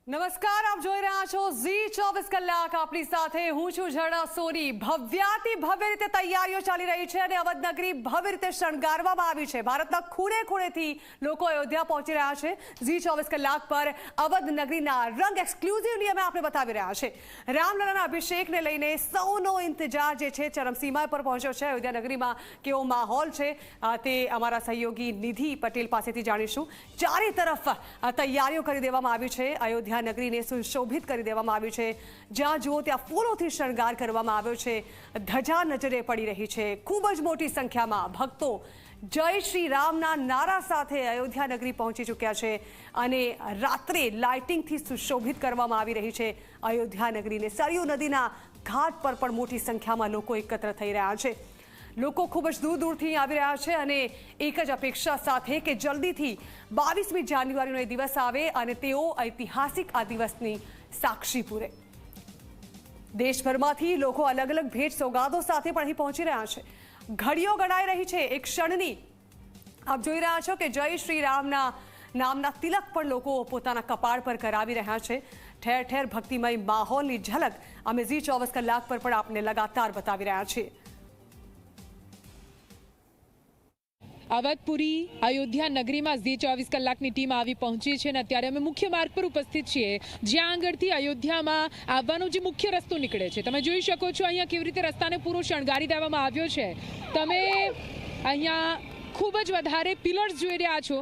નમસ્કાર, આપ જોઈ રહ્યા છો ઝી 24 કલાક. આપણી સાથે હું છું ઝરણા સોની. ભવ્યાતિ ભવ્ય રીતે તૈયારીઓ ચાલી રહી છે અને અવધ નગરી ભવ્ય રીતે શણગારવામાં આવી છે. ભારતના ખૂણે ખૂણેથી લોકો અયોધ્યા પહોંચી રહ્યા છે. ઝી 24 કલાક પર અવધ નગરીના રંગ એક્સક્લુઝિવલી અમે આપણે બતાવી રહ્યા છે. રામલલાના અભિષેકને લઈને સૌનો ઇંતજાર જે છે ચરમસીમા પર પહોંચ્યો છે. અયોધ્યા નગરીમાં કેવો માહોલ છે તે અમારા સહયોગી નિધિ પટેલ પાસેથી જાણીશું. ચારે તરફ તૈયારીઓ કરી દેવામાં આવી છે. અયોધ્યા નગરીને સુશોભિત કરી દેવામાં આવ્યું છે. જ્યાં જુઓ ત્યાં ફૂલોથી શણગાર કરવામાં આવ્યો છે. ધજા નજરે પડી રહી છે. ખૂબ જ મોટી સંખ્યામાં ભક્તો જય શ્રી રામના નારા સાથે અયોધ્યા નગરી પહોંચી ચૂક્યા છે અને રાત્રે લાઇટિંગથી સુશોભિત કરવામાં આવી રહી છે અયોધ્યા નગરીને. સરયુ નદીના ઘાટ પર પણ મોટી સંખ્યામાં લોકો એકત્ર થઈ રહ્યા છે. લોકો ખૂબ જ દૂર દૂરથી આવી રહ્યા છે અને એક જ અપેક્ષા સાથે કે જલ્દીથી 22મી જાન્યુઆરીનો એ દિવસ આવે અને તેઓ ઐતિહાસિક આ દિવસની સાક્ષી પૂરે. દેશભરમાંથી લોકો અલગ અલગ ભેટ સોગાદો સાથે પણ અહીં પહોંચી રહ્યા છે. ઘડીઓ ગણાઈ રહી છે એક ક્ષણની. આપ જોઈ રહ્યા છો કે જય શ્રી રામના નામના તિલક પણ લોકો પોતાના કપાળ પર કરાવી રહ્યા છે. ઠેર ઠેર ભક્તિમય માહોલની ઝલક અમે ઝી 24 કલાક પર પણ આપને લગાતાર બતાવી રહ્યા છીએ. અવધપુરી અયોધ્યા નગરીમાં ઝી 24 કલાકની ટીમ આવી પહોંચી છે અને અત્યારે અમે મુખ્ય માર્ગ પર ઉપસ્થિત છીએ જ્યાં આગળથી અયોધ્યામાં આવવાનો જે મુખ્ય રસ્તો નીકળે છે. તમે જોઈ શકો છો અહીંયા કેવી રીતે રસ્તાને પૂરો શણગારી દેવામાં આવ્યો છે. તમે અહીંયા ખૂબ જ વધારે પિલર્સ જોઈ રહ્યા છો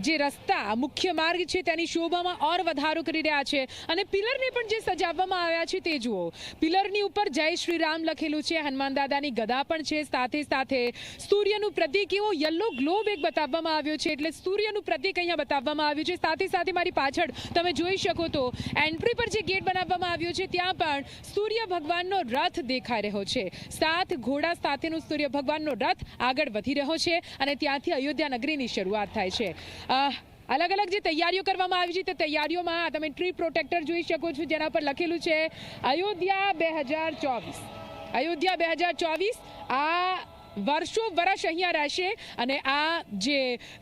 જે રસ્તા મુખ્ય માર્ગ છે તેની શોભામાં ઓર વધારો કરી રહ્યા છે અને પિલરને પણ જે સજાવવામાં આવ્યા છે તે જુઓ. પિલરની ઉપર જય શ્રી રામ લખેલું છે. હનુમાન દાદાની ગદા પણ છે. સાથે સાથે સૂર્યનું પ્રતીક એવો યલો ગ્લોબ એક બતાવવામાં આવ્યો છે એટલે સૂર્યનું પ્રતીક અહીંયા બતાવવામાં આવ્યું છે. સાથે સાથે મારી પાછળ તમે જોઈ શકો તો એન્ટ્રી પર જે ગેટ બનાવવામાં આવ્યો છે ત્યાં પણ સૂર્ય ભગવાનનો રથ દેખાઈ રહ્યો છે. 7 ઘોડા સાથેનો સૂર્ય ભગવાનનો રથ આગળ વધી રહ્યો છે અને ત્યાંથી અયોધ્યા નગરીની શરૂઆત થાય છે. અલગ અલગ જે તૈયારીઓ કરવામાં આવી છે તે તૈયારીઓમાં તમે ટ્રી પ્રોટેક્ટર જોઈ શકો છો જેના પર લખેલું છે અયોધ્યા 2024. અયોધ્યા 2024 આ વર્ષો વર્ષ અહીંયા રહેશે અને આ જે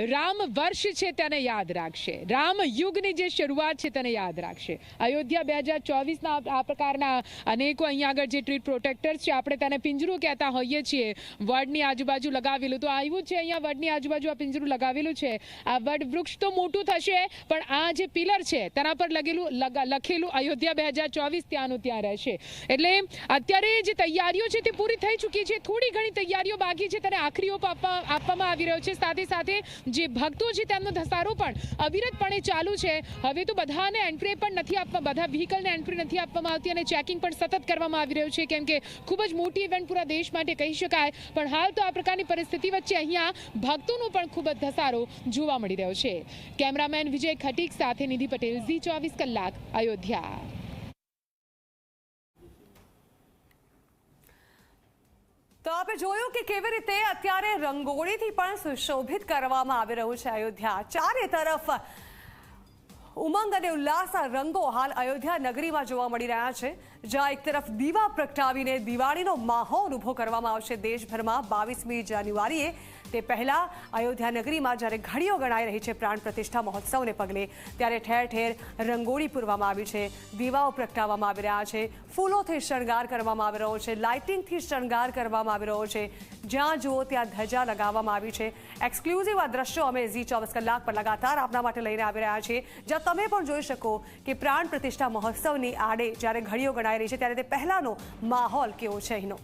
રામ વર્ષ છે તેને યાદ રાખશે. રામ યુગની જે શરૂઆત છે તેને યાદ રાખશે. અયોધ્યા 2024ના આ પ્રકારના અનેકો અહીંયા આગળ જે ટ્રી પ્રોટેક્ટર્સ છે આપણે તેને પિંજરું કહેતા હોઈએ છીએ. વડની આજુબાજુ લગાવેલું તો આવ્યું છે અહીંયા વડની આજુબાજુ આ પિંજરું લગાવેલું છે. આ વડ વૃક્ષ તો મોટું થશે પણ આ જે પિલર છે તેના પર લખેલું અયોધ્યા 2024 ત્યાંનું ત્યાં રહેશે. એટલે અત્યારે જે તૈયારીઓ છે તે પૂરી થઈ ચૂકી છે. થોડી ઘણી તૈયારીઓ બાકી છે તેને આખરી ઓપ આપવામાં આવી રહ્યો છે. સાથે સાથે જે ભક્તો છે તેમનો ધસારો પણ અવિરતપણે ચાલુ છે. હવે તો બધાને એન્ટ્રી પણ નથી આપવા બધા વ્હીકલને એન્ટ્રી નથી આપવામાં આવતી અને ચેકિંગ પણ સતત કરવામાં આવી રહ્યું છે કેમ કે ખૂબ જ મોટી ઇવેન્ટ પૂરા દેશ માટે કહી શકાય. પણ હાલ તો આ પ્રકારની પરિસ્થિતિ વચ્ચે અહીંયા ભક્તોનો પણ ખૂબ જ ધસારો જોવા મળી રહ્યો છે. કેમેરામેન વિજય ખટીક સાથે નિધિ પટેલ, ઝી 24 કલાક, અયોધ્યા. તો આપણે જોયું કે કેવી રીતે અત્યારે રંગોળીથી પણ સુશોભિત કરવામાં આવી રહ્યું છે અયોધ્યા. ચારે તરફ ઉમંગ અને ઉલ્લાસના રંગો હાલ અયોધ્યા નગરીમાં જોવા મળી રહ્યા છે. જ્યાં એક તરફ દીવા પ્રગટાવીને દિવાળીનો માહોલ ઊભો કરવામાં આવશે દેશભરમાં 22મી જાન્યુઆરીએ. તે પહેલા અયોધ્યા નગરીમાં જ્યારે ઘડીઓ ગણાઈ રહી છે પ્રાણ પ્રતિષ્ઠા મહોત્સવને પગલે ત્યારે ઠેર ઠેર રંગોળી પૂરવામાં આવી છે. દીવાઓ પ્રગટાવવામાં આવી રહ્યા છે. ફૂલોથી શણગાર કરવામાં આવી રહ્યો છે. લાઇટિંગથી શણગાર કરવામાં આવી રહ્યો છે. જ્યાં જુઓ ત્યાં ધજા લગાવવામાં આવી છે. એક્સક્લુઝિવ આ દ્રશ્યો અમે ઝી 24 કલાક પર લગાતાર આપના માટે લઈને આવી રહ્યા છીએ. જ્યાં તમે પણ જોઈ શકો કે પ્રાણ પ્રતિષ્ઠા મહોત્સવની આડે જ્યારે ઘડીઓ ગણાઈ રહી છે ત્યારે તે પહેલાનો માહોલ કેવો છે અહીંનો.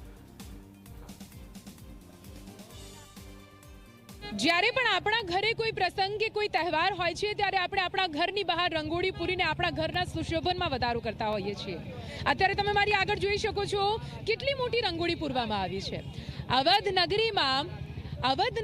જ્યારે પણ આપણા ઘરે કોઈ પ્રસંગ કે કોઈ તહેવાર હોય છે ત્યારે આપણે આપણા ઘરની બહાર રંગોળી પૂરીને આપણા ઘરના સુશોભનમાં વધારો કરતા હોઈએ છીએ. અત્યારે તમે મારી આગળ જોઈ શકો છો કેટલી મોટી રંગોળી પૂરવામાં આવી છે. અવધ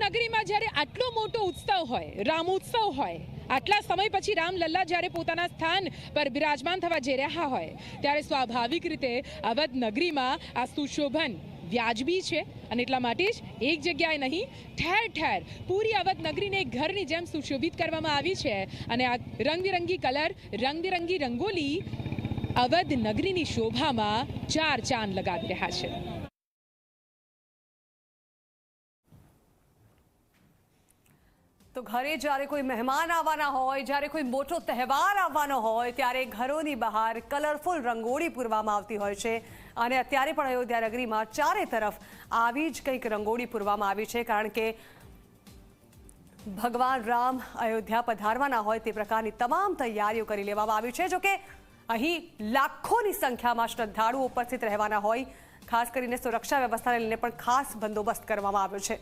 નગરીમાં જ્યારે આટલો મોટો ઉત્સવ હોય, રામોત્સવ હોય, આટલા સમય પછી રામલલ્લા જ્યારે પોતાના સ્થાન પર બિરાજમાન થવા જઈ રહ્યા હોય ત્યારે સ્વાભાવિક રીતે અવધ નગરીમાં આ સુશોભન વ્યાજબી છે અને એટલા માટે જ એક જગ્યાએ નહીં ઠેર ઠેર પૂરી અવધ નગરીને એક ઘરની જેમ સુશોભિત કરવામાં આવી છે અને આ રંગબેરંગી કલર, રંગબેરંગી રંગોલી અવધ નગરીની શોભામાં 4 ચાંદ લગાવી રહ્યા છે. તો તો ઘરે જ્યારે કોઈ મહેમાન આવવાના હોય, જ્યારે કોઈ મોટો તહેવાર આવવાનો હોય ત્યારે ઘરોની બહાર કલરફુલ રંગોળી પૂરવામાં આવતી હોય છે અને અત્યારે પણ અયોધ્યા નગરીમાં ચારે તરફ આવી જ કંઈક રંગોળી પૂરવામાં આવી છે, કારણ કે ભગવાન રામ અયોધ્યા પધારવાના હોય તે પ્રકારની તમામ તૈયારીઓ કરી લેવામાં આવી છે। જોકે અહીં લાખોની સંખ્યામાં શ્રદ્ધાળુઓ ઉપસ્થિત રહેવાના હોય, ખાસ કરીને સુરક્ષા વ્યવસ્થાને લઈને પણ ખાસ બંદોબસ્ત કરવામાં આવ્યો છે।